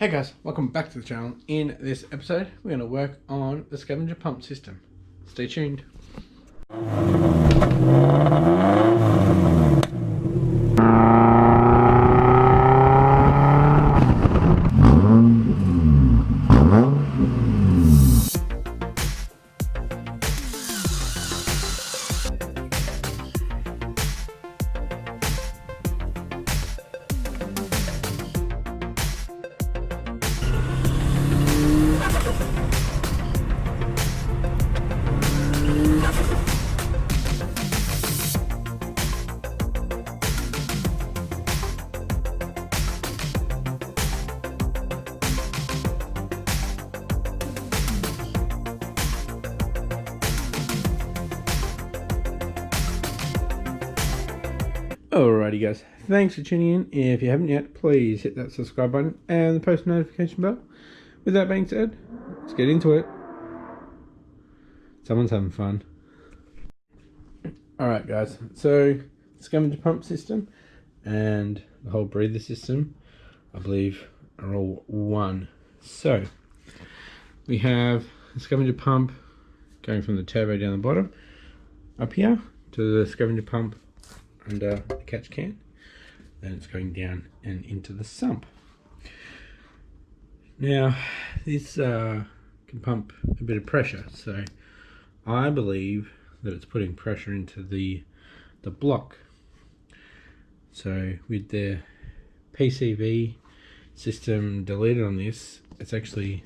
Hey guys, welcome back to the channel. In this episode, we're going to work on the Scavenger pump system. Stay tuned. Alrighty guys, thanks for tuning in. If you haven't yet, please hit that subscribe button and the post notification bell. With that being said, let's get into it. Someone's having fun. Alright guys, so Scavenger pump system and the whole breather system, I believe, are all one. So we have the Scavenger pump going from the turbo down the bottom up here to the Scavenger pump under the catch can, then it's going down and into the sump. Now this can pump a bit of pressure, so I believe that it's putting pressure into the block. So with the PCV system deleted on this, it's actually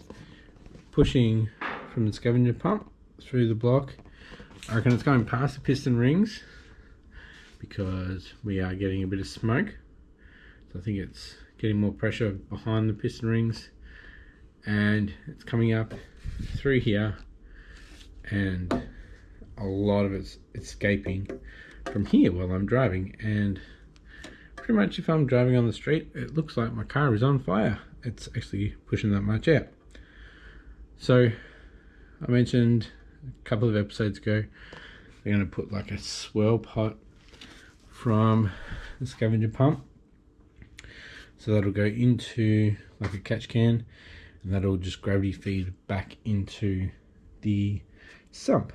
pushing from the Scavenger pump through the block. I reckon it's going past the piston rings, because we are getting a bit of smoke. So I think it's getting more pressure behind the piston rings, and it's coming up through here, and a lot of it's escaping from here while I'm driving. And pretty much if I'm driving on the street, it looks like my car is on fire. It's actually pushing that much out. So I mentioned a couple of episodes ago, they're going to put like a swirl pot from the Scavenger pump, so that'll go into like a catch can, and that'll just gravity feed back into the sump.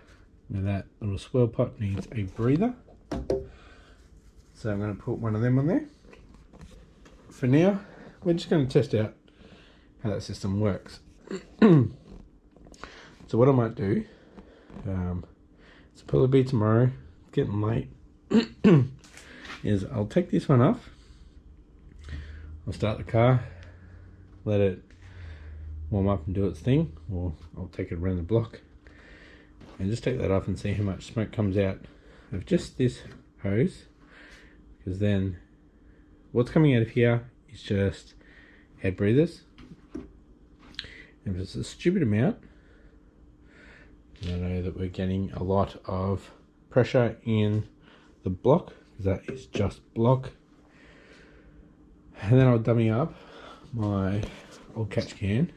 Now that little swirl pot needs a breather, so I'm going to put one of them on there. For now, we're just going to test out how that system works. So what I might do, it's probably be tomorrow, it's getting late, is I'll take this one off, I'll start the car, let it warm up and do its thing, or I'll take it around the block and just take that off and see how much smoke comes out of just this hose, because then what's coming out of here is just head breathers. And if it's a stupid amount, I know that we're getting a lot of pressure in the block, because that is just block. And then I'll dummy up my old catch can,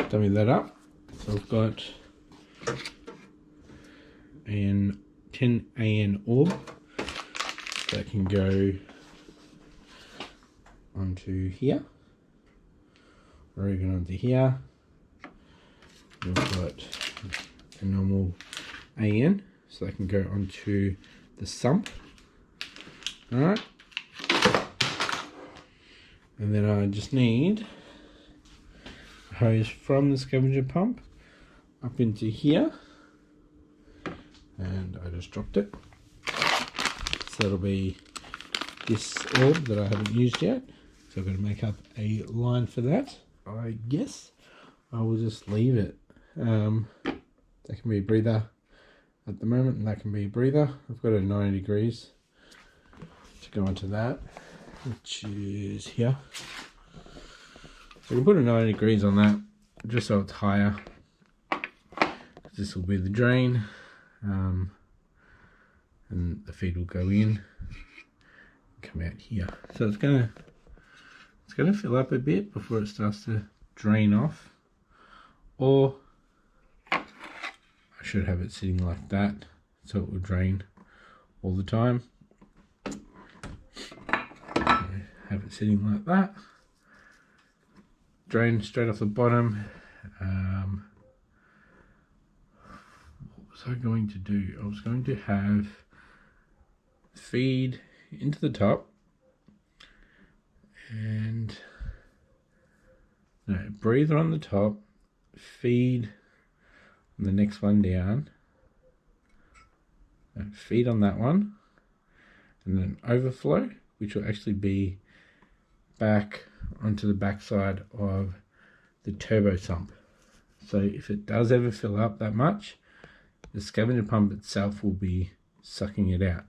dummy that up. So I've got an 10 AN orb that can go onto here, or even onto here. We've got a normal AN, so they can go onto the sump. Alright, and then I just need a hose from the Scavenger pump up into here, and I just dropped it, so that'll be this orb that I haven't used yet. So I'm going to make up a line for that. I guess I will just leave it. That can be a breather at the moment, and that can be a breather. I've got a 90 degrees to go into that, which is here. So we can put a 90 degrees on that, just so it's higher. This will be the drain, and the feed will go in and come out here. So it's gonna fill up a bit before it starts to drain off, or I should have it sitting like that so it will drain all the time. have it sitting like that. Drain straight off the bottom. What was I going to do? I was going to have feed into the top and breather on the top, feed on the next one down, feed on that one, and then overflow, which will actually be back onto the backside of the turbo sump. So if it does ever fill up that much, the scavenger pump itself will be sucking it out.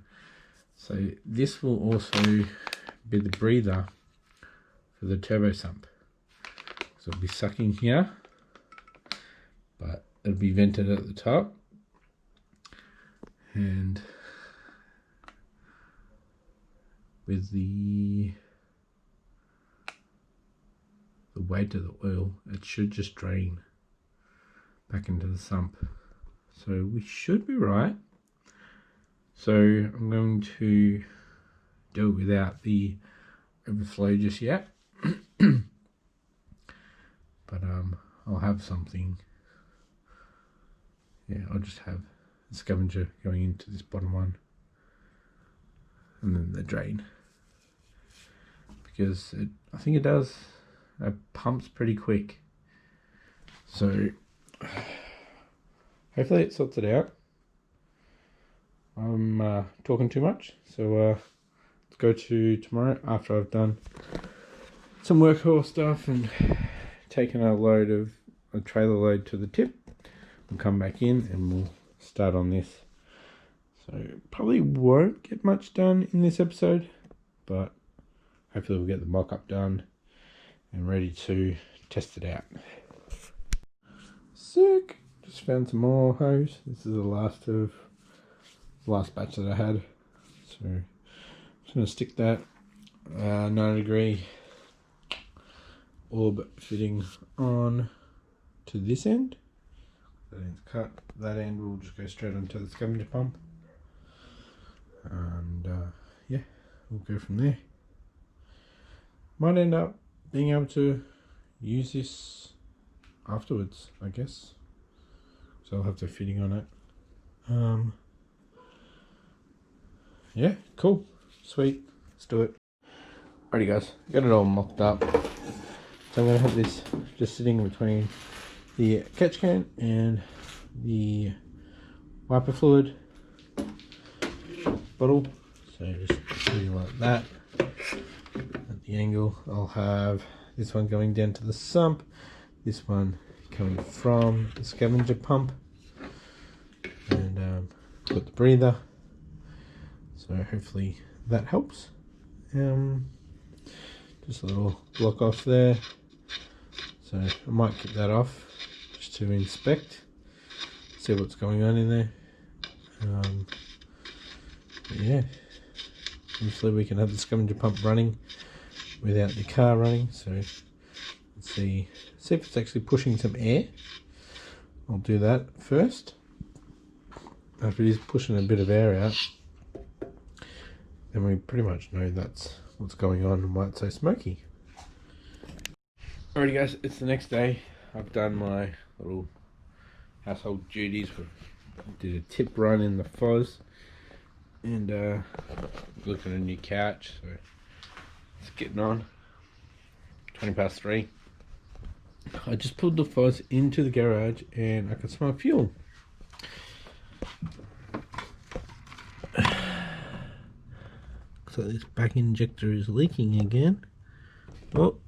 So this will also be the breather for the turbo sump. So it'll be sucking here, but it'll be vented at the top, and with the weight of the oil, it should just drain back into the sump. So we should be right. So I'm going to do it without the overflow just yet. But I'll have something. Yeah, I'll just have the scavenger going into this bottom one, and then the drain, because I think it pumps pretty quick. So hopefully it sorts it out. I'm talking too much, so let's go to tomorrow after I've done some workhorse stuff and taken a trailer load to the tip. We'll come back in and we'll start on this. So probably won't get much done in this episode, but hopefully we'll get the mock-up done and ready to test it out. Sick! Just found some more hose. This is the last batch that I had. So I'm just going to stick that 90-degree orb fitting on to this end. That end's cut. That end will just go straight onto the scavenger pump, and yeah, we'll go from there. Might end up being able to use this afterwards, I guess, so I'll have the fitting on it. Yeah, cool, sweet, let's do it. Alrighty guys, got it all mocked up. So I'm going to have this just sitting between the catch can and the wiper fluid bottle. So just sitting like that. At the angle, I'll have this one going down to the sump, this one coming from the scavenger pump, and put the breather. So hopefully that helps. Just a little block off there. So I might keep that off just to inspect, see what's going on in there. Yeah, hopefully we can have the scavenger pump running without the car running. So let's see if it's actually pushing some air. I'll do that first. If it is pushing a bit of air out, then we pretty much know that's what's going on and why it's so smoky. Alrighty guys, it's the next day. I've done my little household duties. Did a tip run in the Foz, and looking at a new couch, so it's getting on. 3:20. I just pulled the Foz into the garage and I could smell fuel. So this back injector is leaking again. Oh,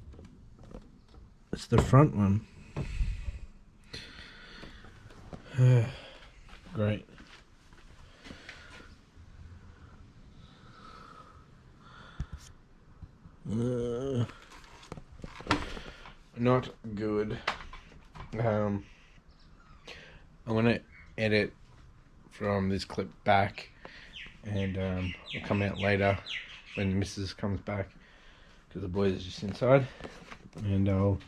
it's the front one. Great. Not good. I'm gonna edit from this clip back, and it'll come out later when the missus comes back, because the boys are just inside, and I'll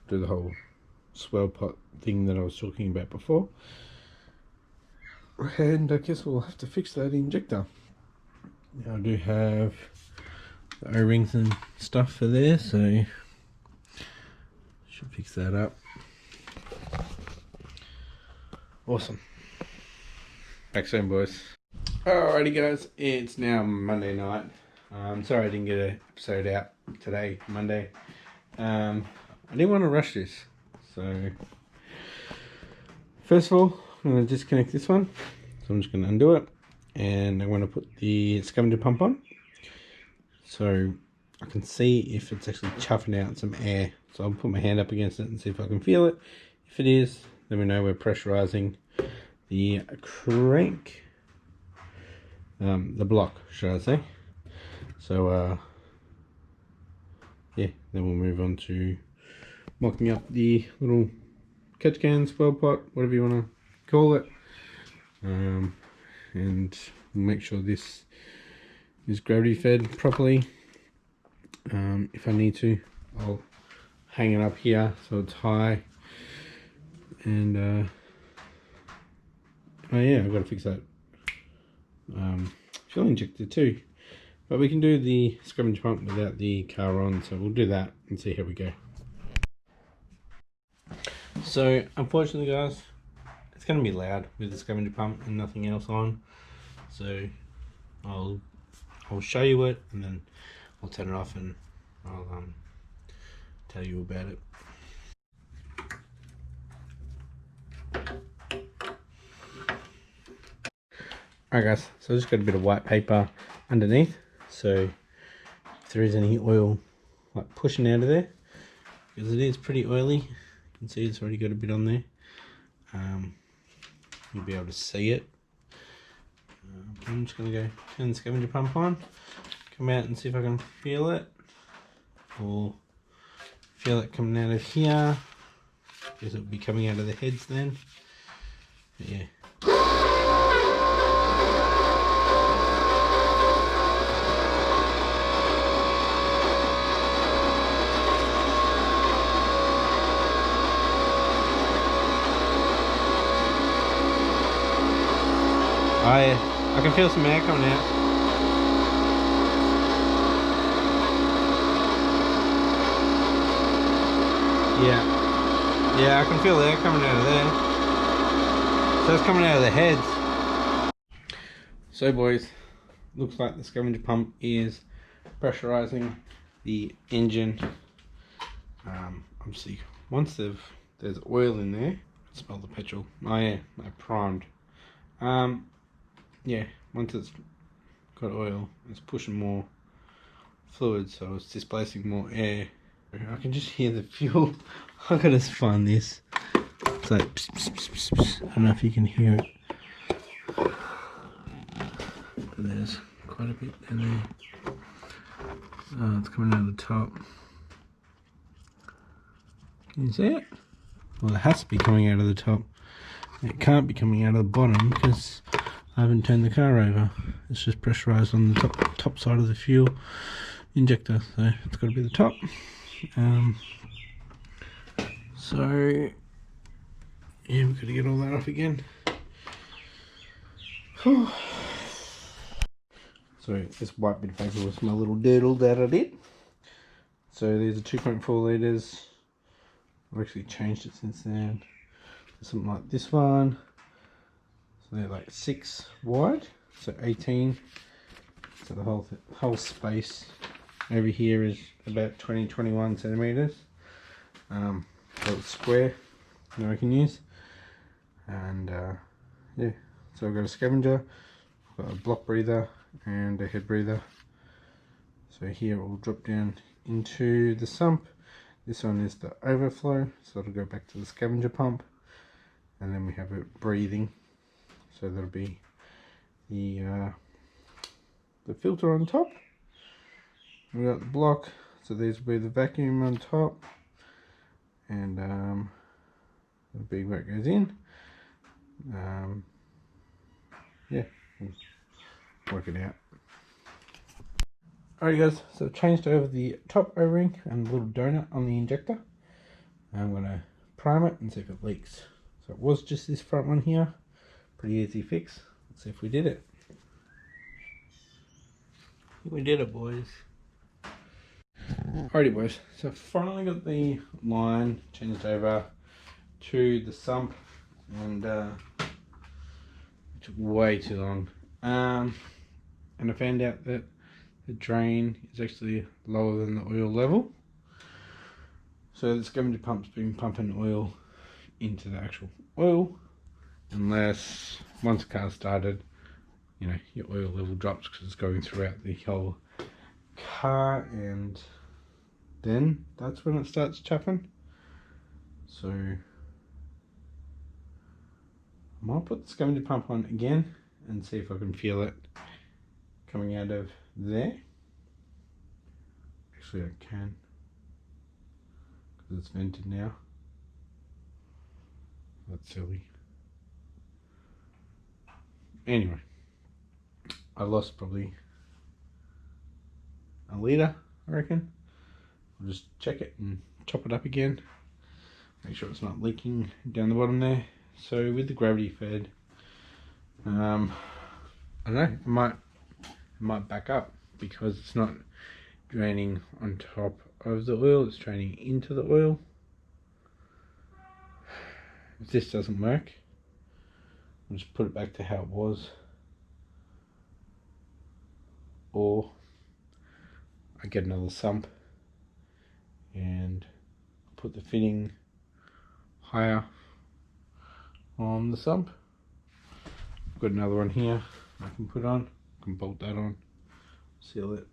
do the whole swell pot thing that I was talking about before, and I guess we'll have to fix that injector. Now I do have the O-rings and stuff for there, so should fix that up. Awesome. Back soon, boys. Alrighty guys, it's now Monday night. Sorry I didn't get an episode out today, Monday. I didn't want to rush this, so first of all, I'm going to disconnect this one. So I'm just going to undo it, and I'm going to put the scavenger pump on, so I can see if it's actually chuffing out some air. So I'll put my hand up against it and see if I can feel it. If it is, then we know we're pressurizing the crank, the block, should I say. So yeah, then we'll move on to mocking up the little catch can, spoil pot, whatever you want to call it, and we'll make sure this is gravity fed properly. If I need to, I'll hang it up here so it's high, and oh yeah, I've got to fix that fuel injector too, but we can do the scavenger pump without the car on, so we'll do that and see how we go. So unfortunately guys, it's going to be loud with the scavenger pump and nothing else on, so I'll show you it and then I'll turn it off and I'll tell you about it. Alright guys, so I just got a bit of white paper underneath, so if there is any oil like pushing out of there, because it is pretty oily, you can see it's already got a bit on there, you'll be able to see it. I'm just going to go turn the scavenger pump on, come out and see if I can feel it, or feel it coming out of here, because it'll be coming out of the heads then, but yeah. I can feel some air coming out. Yeah, I can feel the air coming out of there. So it's coming out of the heads. So boys, looks like the scavenger pump is pressurizing the engine. Obviously, once there's oil in there, smell the petrol. Oh yeah, I primed. Yeah, once it's got oil, it's pushing more fluid, so it's displacing more air. I can just hear the fuel. I gotta find this. It's like pss, pss, pss, pss, pss. I don't know if you can hear it, but there's quite a bit in there. Oh, it's coming out of the top. Can you see it? Well, it has to be coming out of the top. It can't be coming out of the bottom because I haven't turned the car over. It's just pressurized on the top side of the fuel injector, so it's got to be the top. So yeah, we've got to get all that off again. So this white bit of paper was my little doodle that I did. So these are 2.4 litres. I've actually changed it since then. Something like this one. So they're like 6 wide, so 18. So the whole space over here is about 20-21 centimeters. So it's square that I can use. And yeah, so I've got a scavenger, I've got a block breather and a head breather. So here it will drop down into the sump. This one is the overflow, so it'll go back to the scavenger pump, and then we have it breathing, so that'll be the filter on top. We got the block, so these will be the vacuum on top, and that'll be where it goes in. Yeah, we'll work it out. Alright guys, so I've changed over the top O-ring and the little donut on the injector. I'm going to prime it and see if it leaks. So it was just this front one here. Pretty easy fix. Let's see if we did it. We did it, boys. Alrighty boys, so I've finally got the line changed over to the sump, and it took way too long. And I found out that the drain is actually lower than the oil level. So the scavenger pump's been pumping oil into the actual oil, unless once the car started, you know, your oil level drops because it's going throughout the whole car, and then that's when it starts chaffing. So I might put the scavenger pump on again and see if I can feel it coming out of there. Actually I can, because it's vented now. That's silly. Anyway, I lost probably a litre, I reckon. I'll just check it and chop it up again. Make sure it's not leaking down the bottom there. So with the gravity fed, I don't know, it might back up because it's not draining on top of the oil, it's draining into the oil. If this doesn't work, I'll just put it back to how it was, or I get another sump and put the fitting higher on the sump. I've got another one here I can put on, I can bolt that on, seal it.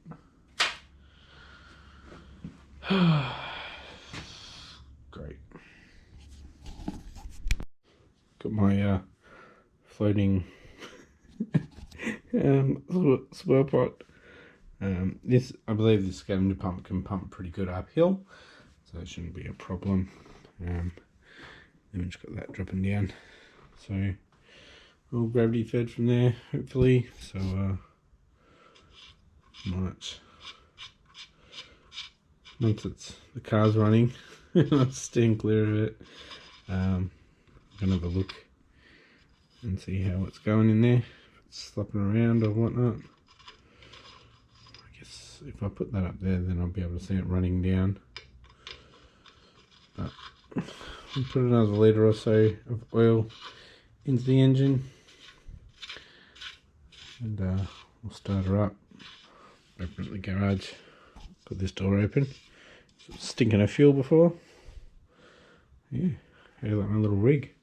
Great. Got my floating swirl pot. This, I believe this scavenger pump can pump pretty good uphill, so it shouldn't be a problem. Then we just got that dropping down, so all gravity fed from there hopefully. So once the car's running, I'm staying clear of it. I'm gonna have a look and see how it's going in there, if it's slopping around or whatnot. I guess if I put that up there, then I'll be able to see it running down. But we'll put another litre or so of oil into the engine, and we'll start her up. Open up the garage, got this door open. It's stinking of fuel before. Yeah, how do you like my little rig?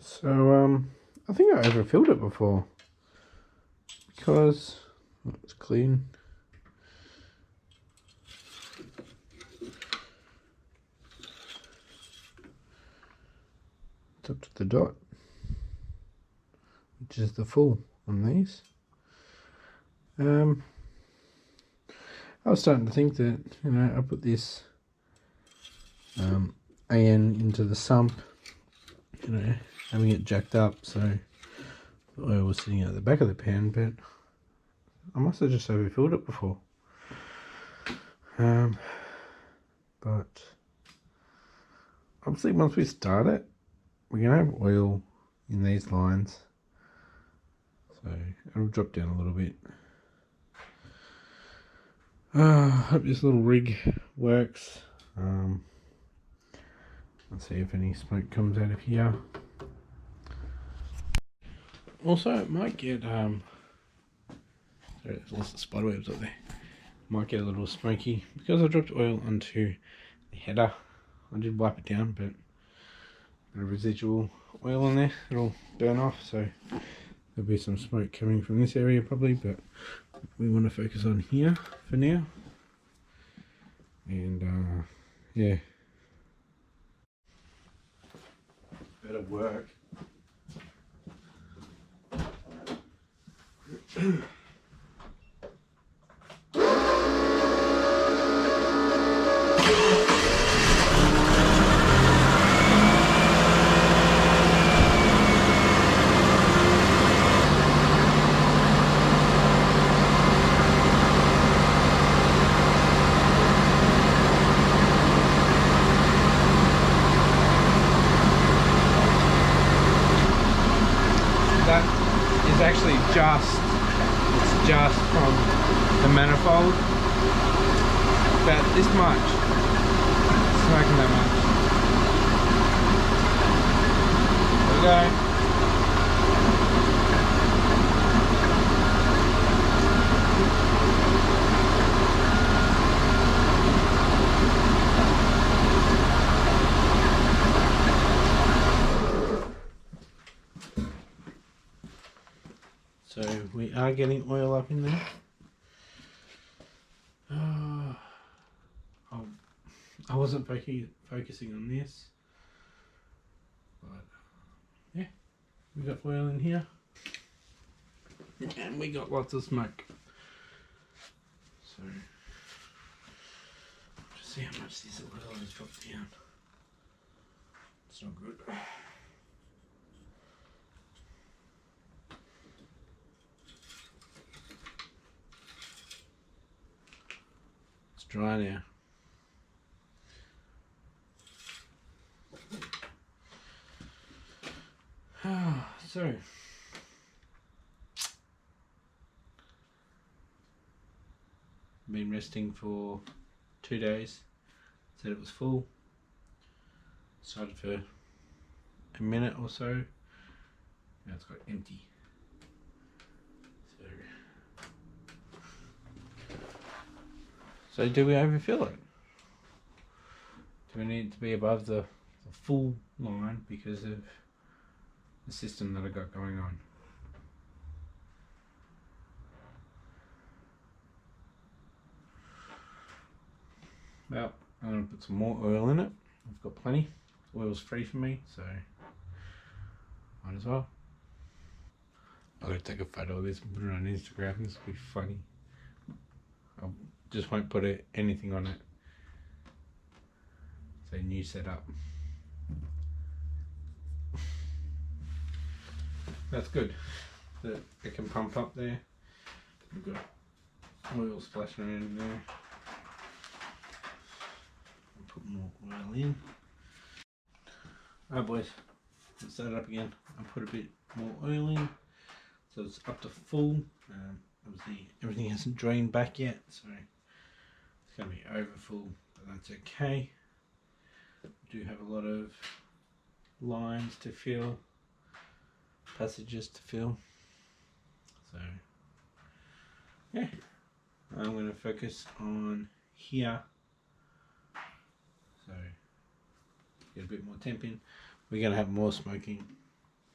So I think I overfilled it before, because it's clean. It's up to the dot, which is the full on these. I was starting to think that, you know, I put this AN into the sump, you know, having it jacked up so the oil was sitting at the back of the pan, but I must have just overfilled it before. But obviously once we start it, we're going to have oil in these lines, so it'll drop down a little bit. I hope this little rig works. Let's see if any smoke comes out of here. Also, it might get sorry, there's lots of spiderwebs up there. Might get a little smoky because I dropped oil onto the header. I did wipe it down, but a bit of residual oil in there, it'll burn off, so there'll be some smoke coming from this area probably, but we want to focus on here for now. And yeah, better work. That is actually just from the manifold. About this much. Smoking that much. There we go. So we are getting oil up in there. I wasn't focusing on this, but yeah, we got oil in here, and we got lots of smoke. So just see how much this oil has dropped down. It's not good. It's dry now. So been resting for 2 days. Said it was full. Started for a minute or so. Now it's got empty. So do we overfill it? Do we need to be above the full line because of the system that I got going on? Well, I'm going to put some more oil in it. I've got plenty. Oil's free for me, so might as well. I'm going to take a photo of this and put it on Instagram. This will be funny. I just won't put anything on it. Say new setup. That's good. It can pump up there. We've got oil splashing around in there. Put more oil in. Alright boys, let's start it up again. I'll put a bit more oil in so it's up to full. Obviously everything hasn't drained back yet, so it's going to be over full, but that's okay. We do have a lot of lines to fill, passages to fill, so yeah, I'm going to focus on here, so get a bit more temp in. We're going to have more smoking.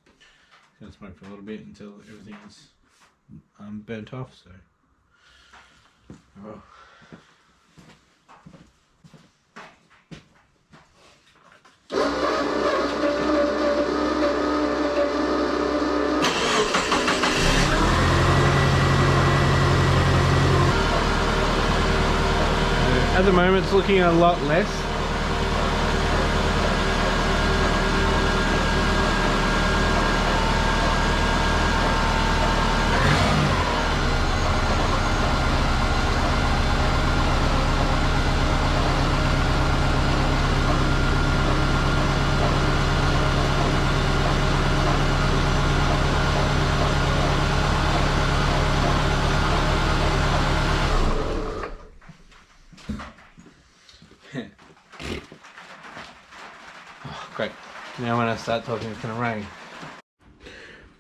It's going to smoke for a little bit until everything's burnt off, so oh. At the moment it's looking a lot less. Great. Now when I start talking it's going to rain.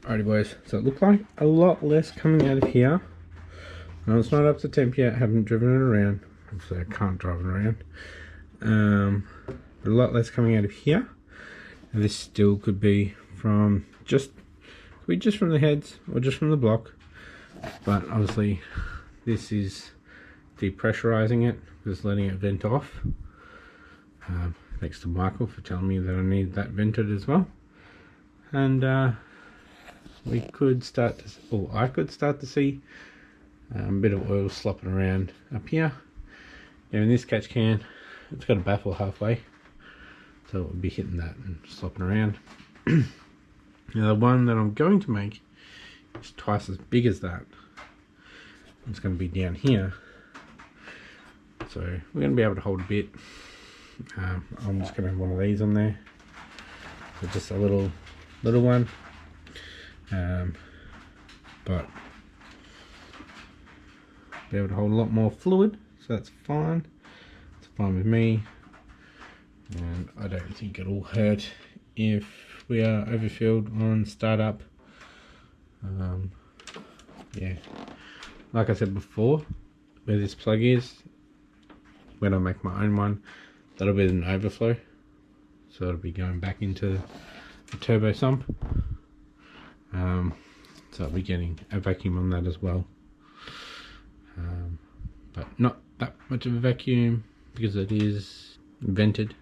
Alrighty boys, so it looks like a lot less coming out of here. No, it's not up to temp yet, I haven't driven it around. Obviously I can't drive it around. But a lot less coming out of here. And this still could be from just from the heads or just from the block. But obviously this is depressurizing it, just letting it vent off. Thanks to Michael for telling me that I need that vented as well. And we could start to, or I could start to see a bit of oil slopping around up here. Now in this catch can, it's got a baffle halfway, so it will be hitting that and slopping around. Now the one that I'm going to make is twice as big as that. It's going to be down here, so we're going to be able to hold a bit. I'm just going to have one of these on there, so just a little one, but be able to hold a lot more fluid, so that's fine. It's fine with me, and I don't think it'll hurt if we are overfilled on startup. Yeah, like I said before, where this plug is, when I make my own one, that'll be an overflow, so it'll be going back into the turbo sump. So I'll be getting a vacuum on that as well, but not that much of a vacuum because it is vented,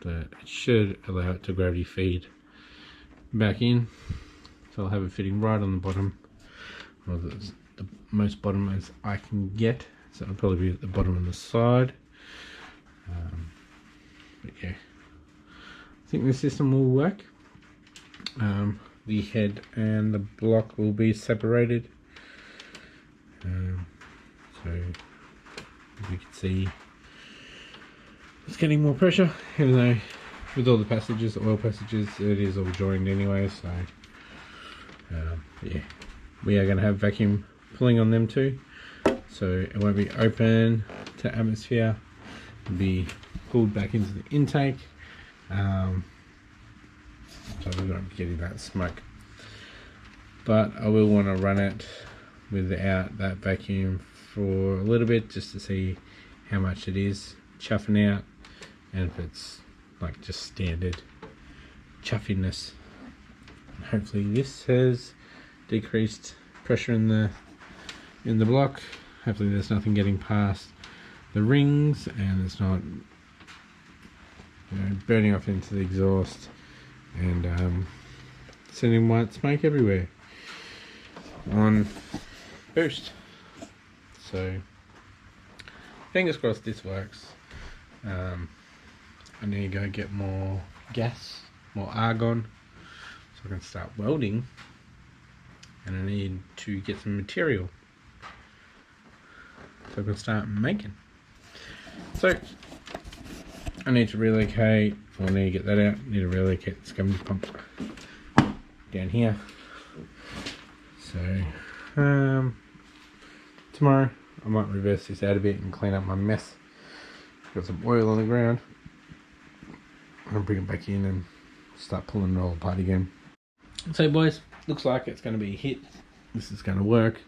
but it should allow it to gravity feed back in. So I'll have it fitting right on the bottom, or the most bottom as I can get, so it'll probably be at the bottom on the side. But yeah, I think the system will work. The head and the block will be separated, so as you can see, it's getting more pressure, even though with all the passages, oil passages, it is all joined anyway. So yeah, we are going to have vacuum pulling on them too, so it won't be open to atmosphere. It'll be pulled back into the intake, so we won't be getting that smoke. But I will want to run it without that vacuum for a little bit, just to see how much it is chuffing out, and if it's like just standard chuffiness. And hopefully this has decreased pressure in the block. Hopefully there's nothing getting past the rings, and it's not, you know, burning off into the exhaust and sending white smoke everywhere on boost. So fingers crossed this works. I need to go get more gas, more argon, so I can start welding, and I need to get some material so I can start making. So I need to relocate, or I need to get that out, I need to relocate the scavenger pump down here. So tomorrow I might reverse this out a bit and clean up my mess. Got some oil on the ground. I'll bring it back in and start pulling it all apart again. So boys, looks like it's going to be a hit. This is going to work.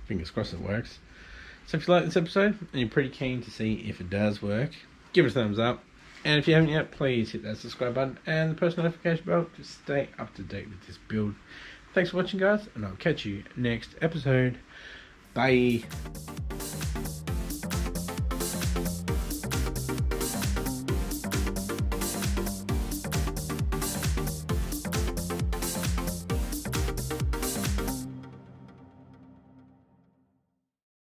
Fingers crossed it works. So if you like this episode and you're pretty keen to see if it does work, give it a thumbs up. And if you haven't yet, please hit that subscribe button and the post notification bell to stay up to date with this build. Thanks for watching guys, and I'll catch you next episode. Bye.